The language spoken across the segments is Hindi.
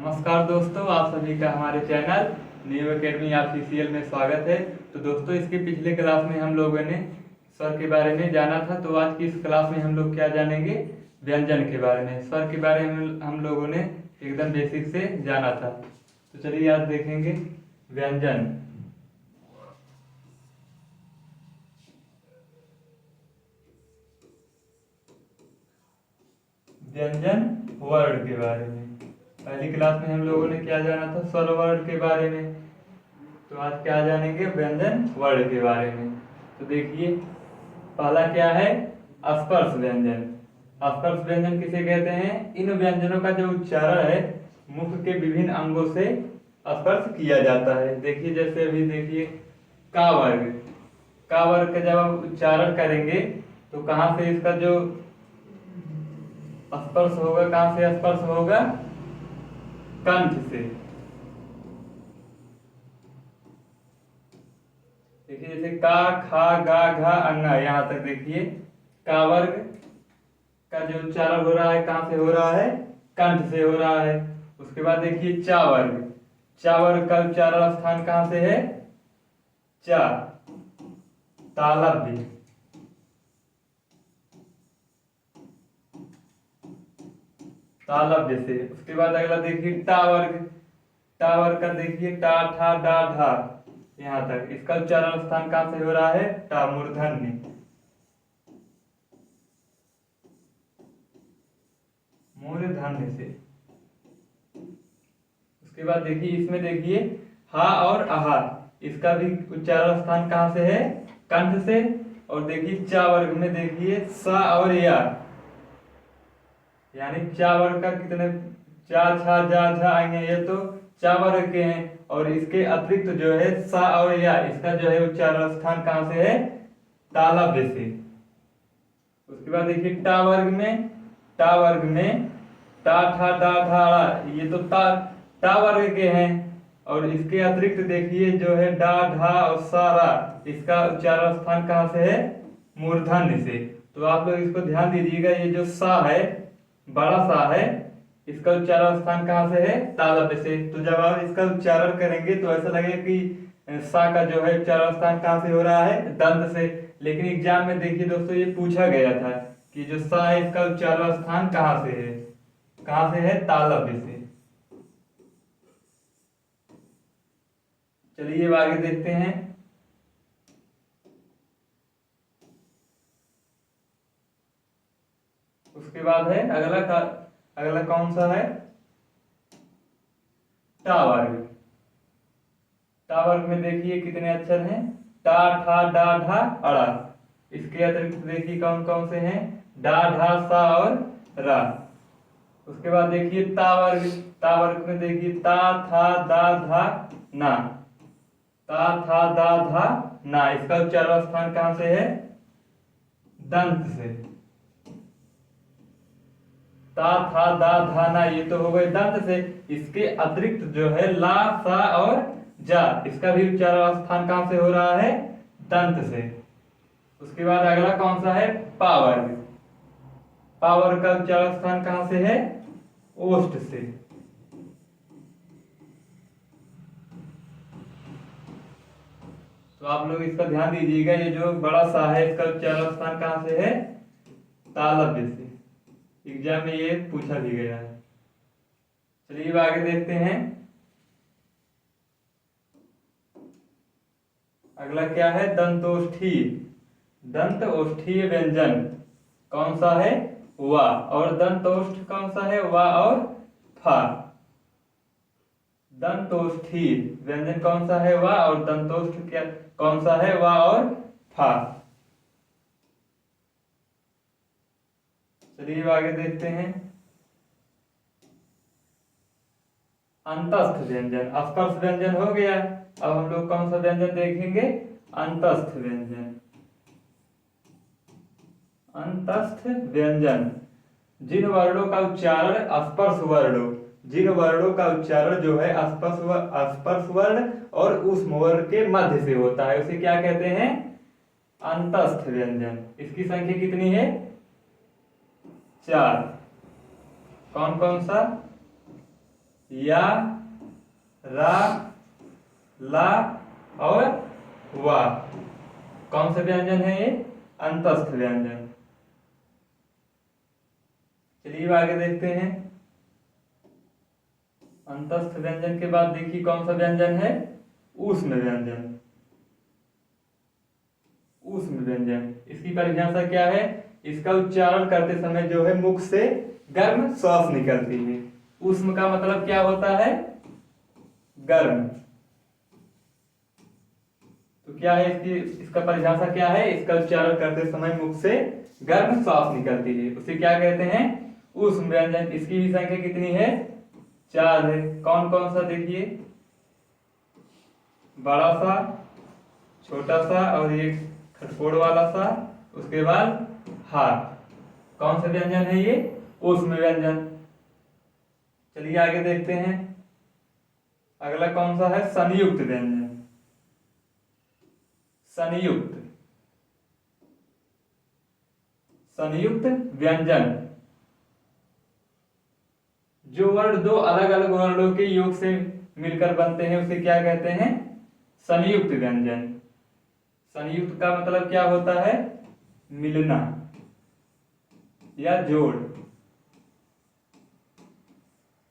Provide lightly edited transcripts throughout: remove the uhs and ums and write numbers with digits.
नमस्कार दोस्तों, आप सभी का हमारे चैनल न्यू एकेडमी ऑफिशियल में स्वागत है। तो दोस्तों, इसके पिछले क्लास में हम लोगों ने स्वर के बारे में जाना था। तो आज की इस क्लास में हम लोग क्या जानेंगे? व्यंजन के बारे में। स्वर के बारे में हम लोगों ने एकदम बेसिक से जाना था। तो चलिए आज देखेंगे व्यंजन। व्यंजन वर्ड के बारे में पहली क्लास में हम लोगों ने क्या जाना था? स्वर वर्ड के बारे में। तो आज क्या जानेंगे? व्यंजन वर्ड के बारे में। तो देखिए, पहला क्या है? स्पर्श व्यंजन। स्पर्श व्यंजन किसे कहते हैं? इन व्यंजनों का जो उच्चारण है मुख के विभिन्न अंगों से स्पर्श किया जाता है। देखिए, जैसे अभी देखिए का वर्ग। का वर्ग का जब हम उच्चारण करेंगे तो कहाँ से इसका जो स्पर्श होगा, कहाँ से स्पर्श होगा? कंठ से। देखिए, जैसे का, खा, गा, घा, अंगा, यहाँ तक देखिए का वर्ग का जो उच्चारण हो रहा है कहाँ से हो रहा है? कंठ से हो रहा है। उसके बाद देखिए चा वर्ग। चा वर्ग का उच्चारण स्थान कहाँ से है? चा, तालव्य। तालव्य से। उसके बाद अगला देखिए टा वर्ग। टा वर्ग का देखिए टा, ठा, डा, ढा, यहाँ तक इसका उच्चारण स्थान कहाँ से हो रहा है? टा, मूर्धन्य। मूर्धन्य से। उसके बाद देखिए इसमें देखिए हा और आहा, इसका भी उच्चारण स्थान कहाँ से है? कंठ से। और देखिए चा वर्ग में देखिए सा और या, यानी चा वर्ग का कितने? चा, छा, जा, झा आएंगे, ये तो चा वर्ग के हैं। और इसके अतिरिक्त जो है सा और या, इसका जो है उच्चारण स्थान कहाँ से है? तालव्य से। उसके बाद देखिए टा वर्ग में, टा वर्ग में टा, ठा, डा, ढा, ड़ा, ये तो टा वर्ग के हैं। और इसके अतिरिक्त देखिए जो है डा, ढा और सारा, इसका उच्चारण स्थान कहाँ से है? मूर्धन्य से। तो आप लोग इसको ध्यान दीजिएगा, ये जो सा है, बड़ा सा है, इसका उच्चारण स्थान कहाँ से है? तालव्य से। तो जब आप इसका उच्चारण करेंगे तो ऐसा लगेगा कि सा का जो है उच्चारण स्थान कहाँ से हो रहा है? दंत से। लेकिन एग्जाम में देखिए दोस्तों, ये पूछा गया था कि जो सा है इसका उच्चारण स्थान कहाँ से है? कहाँ से है? तालव्य से। चलिए अब आगे देखते हैं। उसके बाद है अगला कौन सा है? टा वर्ग। टा वर्ग में देखिए कितने अक्षर हैं? टा, ठा, डा, ढा, अड़ा। इसके अतिरिक्त देखिए कौन कौन से हैं? डा, ढा, सा और रा। उसके बाद देखिए ता वर्ग। ता वर्ग में देखिए ता, था, दा, धा, ना। ता, था, दा, धा, ना, इसका उच्चारण स्थान कहाँ से है? दंत से। ता, था, दा, धा, ना, ये तो हो गए दंत से। इसके अतिरिक्त जो है ला, सा और जा, इसका भी उच्चारण स्थान कहाँ से हो रहा है? दंत से। उसके बाद अगला कौन सा है? पा वर्ग। पा वर्ग का उच्चारण स्थान कहाँ से है? ओष्ठ से। तो आप लोग इसका ध्यान दीजिएगा, ये जो बड़ा सा है इसका उच्चारण स्थान कहाँ से है? तालव्य से। एग्जाम में ये पूछा भी गया है। चलिए अब आगे देखते हैं। अगला क्या है? दंतोष्ठीय। दंत ओष्ठीय व्यंजन कौन सा है? वा। और दंतोष्ठ कौन सा है? वा और फा। दंतोष्ठीय व्यंजन कौन सा है? वा। और दंतोष्ठ क्या कौन सा है? वा और फा। चलिए आगे देखते हैं। अंतस्थ व्यंजन। स्पर्श व्यंजन हो गया। अब हम लोग कौन सा व्यंजन देखेंगे? अंतस्थ व्यंजन। अंतस्थ व्यंजन जिन वर्णों का उच्चारण स्पर्श वर्णों, जिन वर्णों का उच्चारण जो है स्पर्श वर्ण और ऊष्म वर्ण के मध्य से होता है, उसे क्या कहते हैं? अंतस्थ व्यंजन। इसकी संख्या कितनी है? 4। कौन कौन सा? या, रा, ला और वा। कौन से व्यंजन है ये? अंतस्थ व्यंजन। चलिए आगे देखते हैं। अंतस्थ व्यंजन के बाद देखिए कौन सा व्यंजन है? ऊष्म व्यंजन। ऊष्म व्यंजन, इसकी परिभाषा क्या है? इसका उच्चारण करते समय जो है मुख से गर्म श्वास निकलती है। ऊष्म का मतलब क्या होता है? गर्म। तो क्या है इसका परिभाषा क्या है? इसका उच्चारण करते समय मुख से गर्म श्वास निकलती है, उसे क्या कहते हैं? ऊष्म व्यंजन। इसकी भी संख्या कितनी है? 4 है। कौन कौन सा देखिए? बड़ा सा, छोटा सा और एक खटकोड़ वाला सा, उसके बाद हा। कौन सा व्यंजन है ये? ऊष्म व्यंजन। चलिए आगे देखते हैं। अगला कौन सा है? संयुक्त व्यंजन। संयुक्त, संयुक्त व्यंजन। जो वर्ण दो अलग अलग वर्णों के योग से मिलकर बनते हैं उसे क्या कहते हैं? संयुक्त व्यंजन। संयुक्त का मतलब क्या होता है? मिलना या जोड़।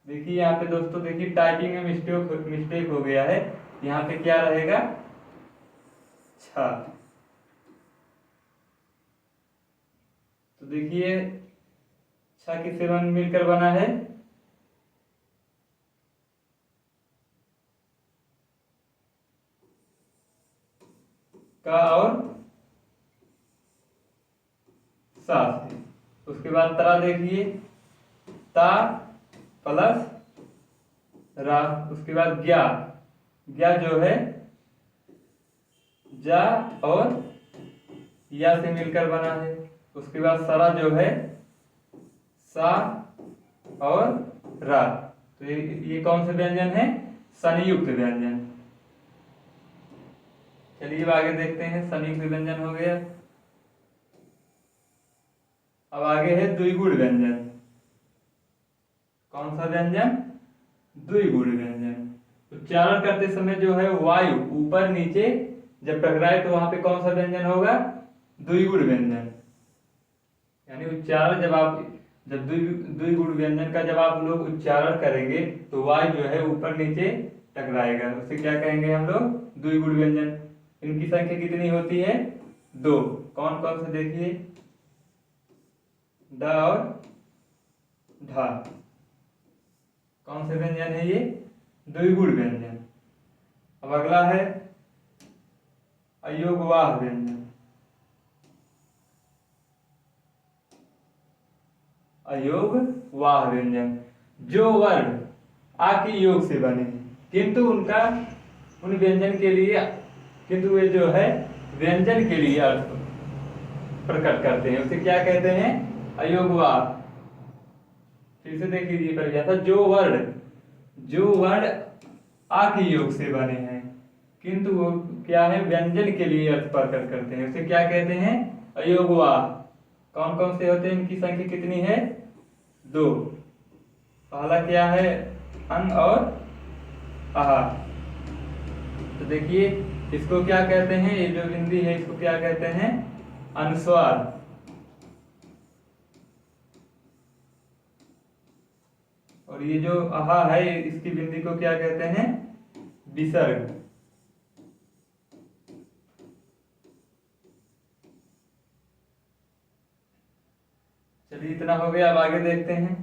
देखिए यहाँ पे दोस्तों, देखिए टाइपिंग में मिस्टेक हो गया है। यहाँ पे क्या रहेगा? छा। तो देखिए छा किससे मिलकर बना है? का और सा से। उसके बाद तरा देखिए, ता प्लस रा। उसके बाद ज्ञा, ज्ञा जो है जा और या से मिलकर बना है। उसके बाद सरा जो है सा और रा। तो ये कौन से व्यंजन है? संयुक्त व्यंजन। चलिए आगे देखते हैं। संयुक्त व्यंजन हो गया। अब आगे है द्विगुण व्यंजन। कौन सा व्यंजन? द्विगुण व्यंजन। उच्चारण करते समय जो है वायु ऊपर नीचे जब टकराए तो वहां पे कौन सा व्यंजन होगा? द्विगुण व्यंजन। यानी उच्चारण जब द्विगुण व्यंजन का जब आप लोग उच्चारण करेंगे तो वायु जो है ऊपर नीचे टकराएगा, उसे क्या कहेंगे हम लोग? द्विगुण व्यंजन। इनकी संख्या कितनी होती है? 2। कौन कौन से देखिए? ड और ढा। कौन से व्यंजन है ये? द्विगुण व्यंजन। अब अगला है अयोगवाह व्यंजन। अयोगवाह व्यंजन, जो वर्ण आ के योग से बने किंतु उन व्यंजन के लिए, किंतु वे जो है व्यंजन के लिए अर्थ प्रकट करते हैं, उसे क्या कहते हैं? अयोगवाह। फिर से देख लीजिए परिभाषा। जो वर्ण आ के योग से बने हैं किंतु वो क्या है? व्यंजन के लिए अर्थ प्रकट करते हैं, उसे क्या कहते हैं? अयोगवाह। कौन कौन से होते हैं? इनकी संख्या कितनी है? 2। पहला क्या है? अंग और आहा। तो देखिए इसको क्या कहते हैं? ये जो बिंदी है इसको क्या कहते हैं? अनुस्वार। और ये जो आहा है इसकी बिंदी को क्या कहते हैं? विसर्ग। चलिए इतना हो गया। अब आगे देखते हैं।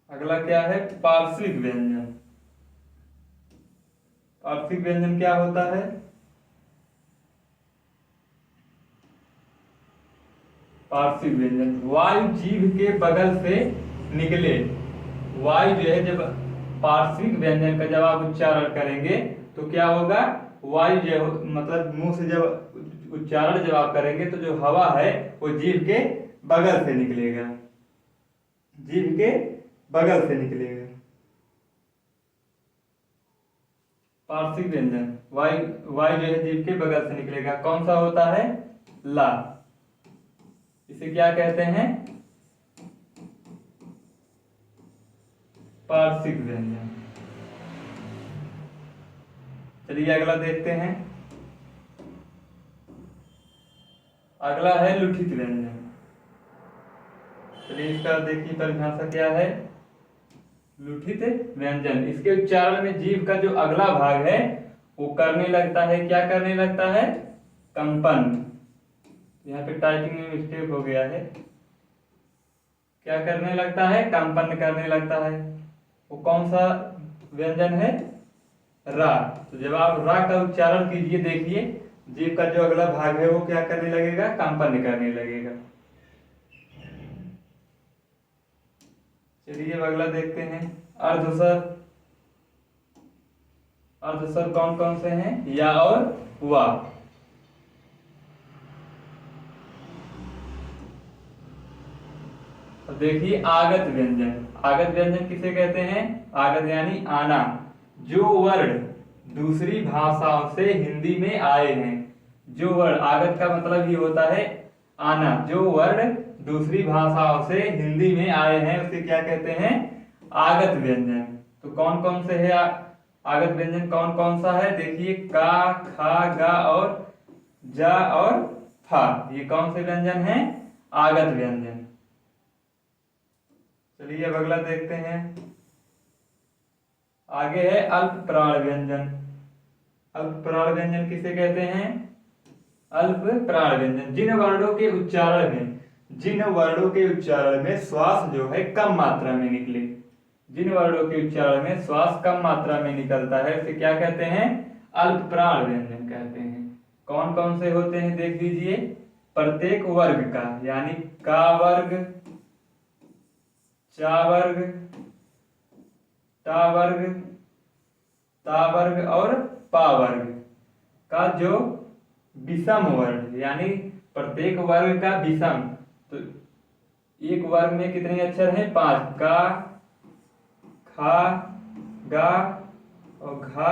अगला क्या है? पार्श्विक व्यंजन। पार्श्विक व्यंजन क्या होता है? पार्श्विक व्यंजन, वायु जीभ के बगल से निकले। वायु जो है जब पार्श्विक व्यंजन का जब आप उच्चारण करेंगे तो क्या होगा? वायु जो मतलब मुंह से जब उच्चारण जब आप करेंगे तो जो हवा है वो जीभ के बगल से निकलेगा, जीभ के बगल से निकलेगा। पार्श्विक व्यंजन वायु जो है जीभ के बगल से निकलेगा। कौन सा होता है? ला। इसे क्या कहते हैं? पार्श्विक व्यंजन। चलिए अगला देखते हैं। अगला है लुठित व्यंजन। चलिए इसका देखिए परिभाषा क्या है। लुठित व्यंजन, इसके उच्चारण में जीभ का जो अगला भाग है वो करने लगता है, क्या करने लगता है, कंपन। यहाँ पे टाइपिंग में मिस्टेक हो गया है, क्या करने लगता है, कंपन करने लगता है। वो कौन सा व्यंजन है, रा। तो जब आप रा का उच्चारण कीजिए, देखिए जीभ का जो अगला भाग है वो क्या करने लगेगा, कंपन करने लगेगा। चलिए अब अगला देखते हैं, अर्धस्वर। अर्धस्वर कौन कौन से हैं, या और वा। तो देखिए आगत व्यंजन। आगत व्यंजन किसे कहते हैं, आगत यानी आना, जो वर्ण दूसरी भाषाओं से हिंदी में आए हैं। जो वर्ण, आगत का मतलब ही होता है आना, जो वर्ण दूसरी भाषाओं से हिंदी में आए हैं उसे क्या कहते हैं, आगत व्यंजन। तो कौन कौन से है आगत व्यंजन, कौन कौन सा है, देखिए का, खा, गा और जा और फा, ये कौन से व्यंजन हैं, आगत व्यंजन। चलिए अब अगला देखते हैं। आगे है अल्प प्राण व्यंजन। अल्प प्राण व्यंजन किसे कहते हैं, अल्प प्राण व्यंजन, जिन वर्णों के उच्चारण में श्वास जो है कम मात्रा में निकले, जिन वर्णों के उच्चारण में श्वास कम मात्रा में निकलता है उसे क्या कहते हैं, अल्प प्राण व्यंजन कहते हैं। कौन कौन से होते हैं देख लीजिए, प्रत्येक वर्ग का, यानी का वर्ग, चा वर्ग, टा वर्ग, ता वर्ग और पा वर्ग का जो विषम वर्ण, यानी प्रत्येक वर्ग का विषम। तो एक वर्ग में कितने अक्षर हैं, 5, का, खा, गा और घा,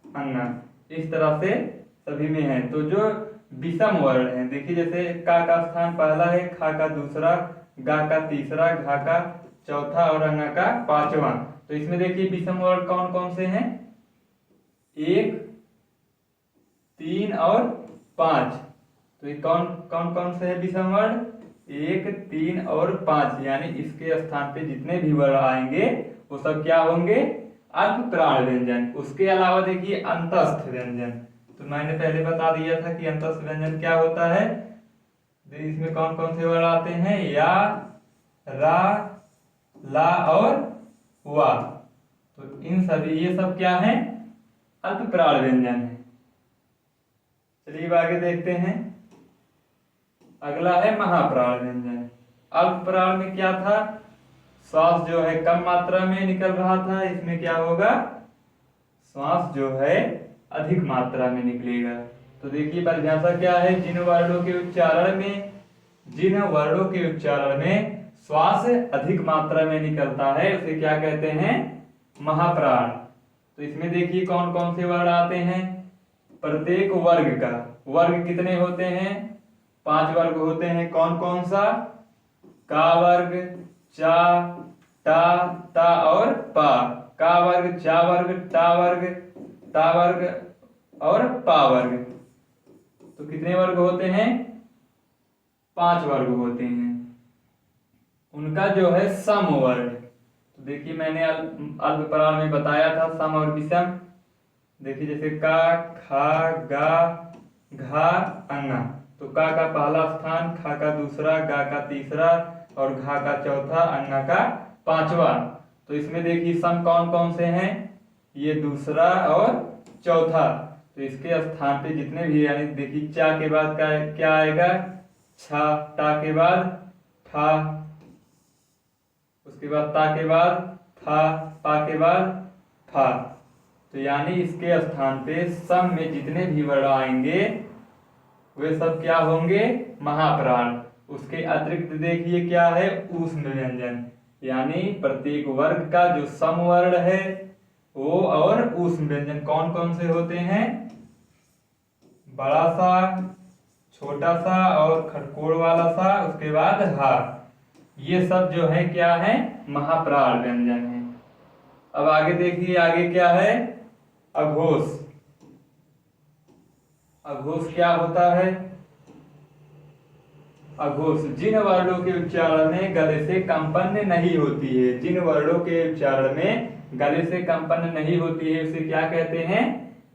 अंगा, इस तरह से सभी में है। तो जो विषम वर्ण है, देखिए जैसे का स्थान पहला है, खा का दूसरा, गा का तीसरा, घा का चौथा और अंगा का पांचवा। तो इसमें देखिए विषम वर्ण कौन कौन से हैं, 1, 3 और 5। तो ये कौन कौन कौन से है विषम वर्ण, 1, 3 और 5, यानी इसके स्थान पे जितने भी वर्ण आएंगे वो सब क्या होंगे, अल्प प्राण व्यंजन। उसके अलावा देखिए अंतस्थ व्यंजन, तो मैंने पहले बता दिया था कि अंतस्थ व्यंजन क्या होता है। इसमें कौन कौन से वर्ण आते हैं, या, रा, ला और वा। तो इन सभी, ये सब क्या है, अल्प प्राण व्यंजन है। चलिए आगे देखते हैं। अगला है महाप्राण व्यंजन। अल्प प्राण में क्या था, श्वास जो है कम मात्रा में निकल रहा था, इसमें क्या होगा, श्वास जो है अधिक मात्रा में निकलेगा। तो देखिए परिभाषा क्या है, जिन वर्णों के उच्चारण में श्वास अधिक मात्रा में निकलता है उसे क्या कहते हैं, महाप्राण। तो इसमें देखिए कौन कौन से वर्ण आते हैं, प्रत्येक वर्ग का, वर्ग कितने होते हैं, 5 वर्ग होते हैं। कौन कौन सा, का वर्ग, चा, टा, ता और पा, का वर्ग, चा वर्ग, टा वर्ग, ता वर्ग और पा वर्ग। तो कितने वर्ग होते हैं, 5 वर्ग होते हैं। उनका जो है सम वर्ण, तो देखिए मैंने अल्प प्राण में बताया था सम और विषम। देखिए जैसे का, खा, गा, घा, अंगा। तो का पहला स्थान, खा का दूसरा, गा का तीसरा और घा का चौथा, अंगा का पांचवा। तो इसमें देखिए सम कौन कौन से हैं, ये दूसरा और चौथा। तो इसके स्थान पे जितने भी, यानी देखिए चा के बाद का क्या आएगा, छा, टा के बाद ठा, उसके बाद ता के बाद था, पा के बाद था। तो यानी इसके स्थान पे सम में जितने भी वर्ण आएंगे वे सब क्या होंगे, महाप्राण। उसके अतिरिक्त देखिए क्या है, ऊष्म व्यंजन, यानी प्रत्येक वर्ग का जो सम वर्ण है वो और ऊष्म व्यंजन कौन कौन से होते हैं, बड़ा सा, छोटा सा और खटकोड़ वाला सा, उसके बाद हा। ये सब जो है क्या है, महाप्राण व्यंजन है। आगे देखिए, आगे क्या है, अघोष। अघोष क्या होता है? अघोष जिन वर्णों के उच्चारण में गले से कंपन नहीं होती है, जिन वर्णों के उच्चारण में गले से कंपन नहीं होती है उसे क्या कहते हैं?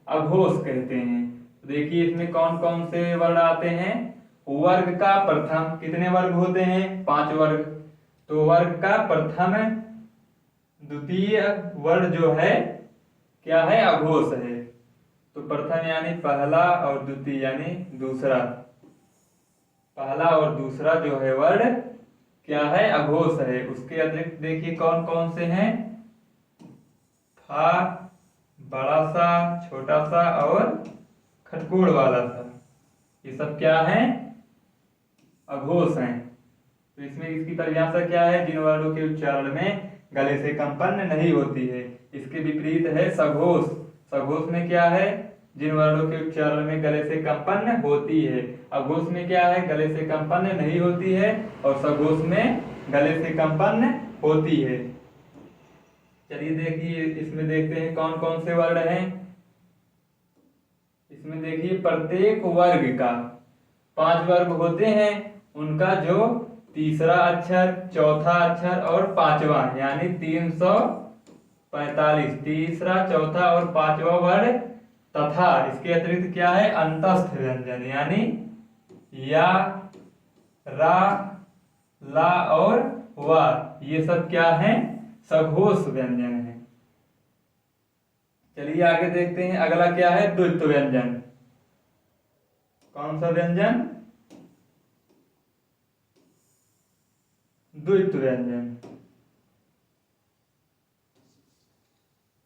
अघोष कहते हैं। तो देखिए इसमें कौन कौन से वर्ण आते हैं। वर्ग का प्रथम, कितने वर्ग होते हैं? 5 वर्ग। तो वर्ग का प्रथम द्वितीय वर्ण जो है क्या है? अघोष है। तो प्रथम यानी पहला और द्वितीय यानी दूसरा, पहला और दूसरा जो है वर्ण क्या है? अघोष है। उसके अतिरिक्त देखिए कौन कौन से हैं। फा, बड़ा सा, छोटा सा और खटकोड़ वाला सा, ये सब क्या है? अघोष हैं। तो इसमें इसकी परिभाषा क्या है? जिन वर्णों के उच्चारण में गले से कंपन नहीं होती है। इसके विपरीत है सघोष। सघोष में क्या है? जिन वर्णों के उच्चारण में गले से कंपन होती है। अघोष में क्या है? गले से कंपन नहीं होती है और सघोष में गले से कंपन होती है। चलिए देखिए इसमें देखते हैं कौन कौन से वर्ण हैं। इसमें देखिए प्रत्येक वर्ग का 5 वर्ग होते हैं, उनका जो तीसरा अक्षर, चौथा अक्षर और पांचवा यानी 345, तीसरा, चौथा और पांचवा वर्ण तथा इसके अतिरिक्त क्या है? अंतस्थ व्यंजन यानी या, रा, ला और वा, ये सब क्या है? सघोष व्यंजन है। चलिए आगे देखते हैं, अगला क्या है? द्वित्व व्यंजन। कौन सा व्यंजन? द्वित्व व्यंजन।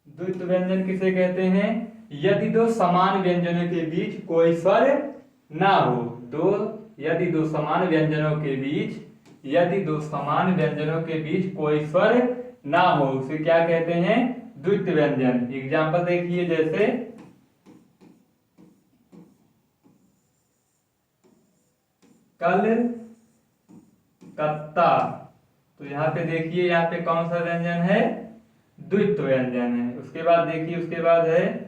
द्वित्व व्यंजन किसे कहते हैं? यदि दो समान व्यंजनों के बीच कोई स्वर ना हो। यदि दो समान व्यंजनों के बीच, यदि दो समान व्यंजनों के बीच कोई स्वर ना हो उसे क्या कहते हैं? द्वित्व व्यंजन। एग्जाम्पल देखिए, जैसे कल, कत्ता। तो यहाँ पे देखिए, यहाँ पे कौन सा व्यंजन है? द्वित्व व्यंजन है। उसके बाद देखिए, उसके बाद है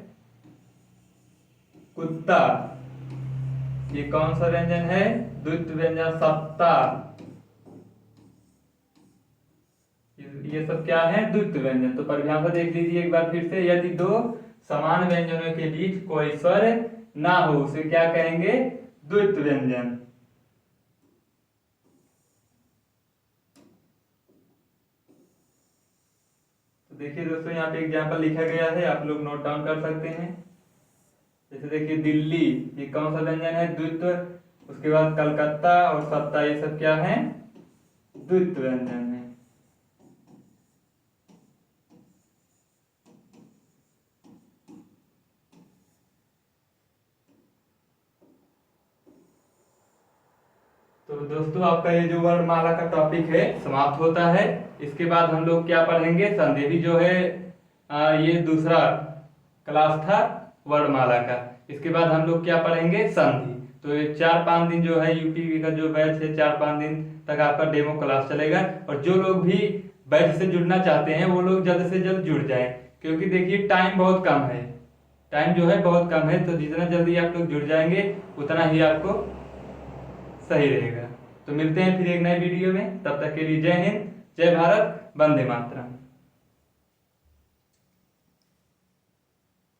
कुत्ता, ये कौन सा व्यंजन है? द्वित्व व्यंजन। सत्ता, ये सब क्या है? द्वित्व व्यंजन। तो परिभाषा देख लीजिए एक बार फिर से, यदि दो समान व्यंजनों के बीच कोई स्वर ना हो उसे क्या कहेंगे? द्वित्व व्यंजन। तो देखिए दोस्तों, यहाँ पे एग्जाम्पल लिखा गया है, आप लोग नोट डाउन कर सकते हैं। जैसे देखिए दिल्ली, ये कौन सा व्यंजन है? द्वित्व। उसके बाद कलकत्ता और सत्ता, ये सब क्या है? द्वित्व व्यंजन है। तो दोस्तों आपका ये जो वर्णमाला का टॉपिक है समाप्त होता है। इसके बाद हम लोग क्या पढ़ेंगे? संधि भी जो है ये दूसरा क्लास था वर्णमाला का। इसके बाद हम लोग क्या पढ़ेंगे? संधि। तो ये 4-5 दिन जो है यूपी का जो बैच है 4-5 दिन तक आपका डेमो क्लास चलेगा। और जो लोग भी बैच से जुड़ना चाहते हैं वो लोग जल्द से जल्द जुड़ जाएं, क्योंकि देखिए टाइम बहुत कम है, टाइम जो है बहुत कम है। तो जितना जल्दी आप लोग जुड़ जाएंगे उतना ही आपको सही रहेगा। तो मिलते हैं फिर एक नए वीडियो में, तब तक के लिए जय हिंद, जय भारत, वंदे मातरम।